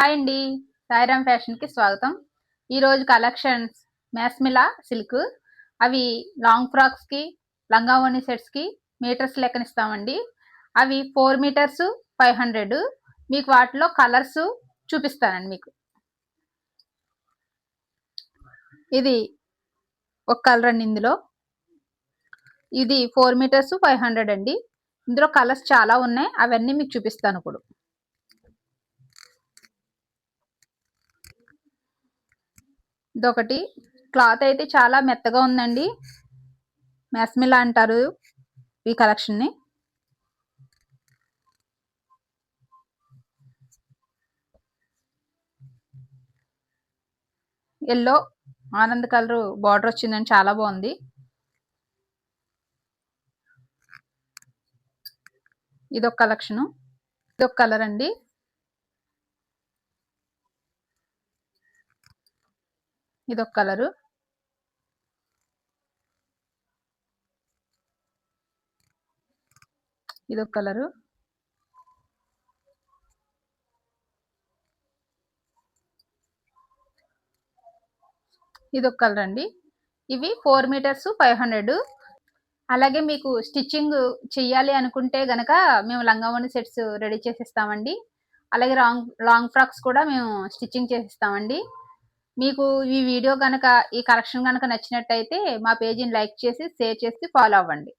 Hi అండి. సాయిరామ్ ఫ్యాషన్కి స్వాగతం. ఈరోజు కలెక్షన్స్ మ్యాస్మిలా సిల్క్, అవి లాంగ్ ఫ్రాక్స్కి, లంగా ఓణి సెట్స్కి మీటర్స్ లెక్కన ఇస్తామండి. అవి 4 మీటర్స్ 500. మీకు వాటిలో కలర్స్ చూపిస్తానండి. మీకు ఇది ఒక కలర్ అండి. ఇందులో ఇది 4 మీటర్స్ 500 అండి. ఇందులో కలర్స్ చాలా ఉన్నాయి, అవన్నీ మీకు చూపిస్తాను ఇప్పుడు. ఇదొకటి, క్లాత్ అయితే చాలా మెత్తగా ఉందండి. మ్యాస్మిలా అంటారు ఈ కలెక్షన్ని. ఎల్లో ఆనంద్ కలర్ బార్డర్ వచ్చిందండి, చాలా బాగుంది. ఇదొక కలెక్షను, ఇదొక కలర్ అండి. ఇదొక కలరు, ఇదొక కలరు, ఇదొక కలర్ అండి. ఇవి 4 మీటర్స్ 500. అలాగే మీకు స్టిచ్చింగ్ చెయ్యాలి అనుకుంటే గనక మేము లంగావోణి సెట్స్ రెడీ చేసిస్తామండి. అలాగే లాంగ్ ఫ్రాక్స్ కూడా మేము స్టిచ్చింగ్ చేసిస్తామండి. మీకు ఈ వీడియో కనుక, ఈ కలెక్షన్ కనుక నచ్చినట్టయితే మా పేజీని లైక్ చేసి, షేర్ చేసి ఫాలో అవ్వండి.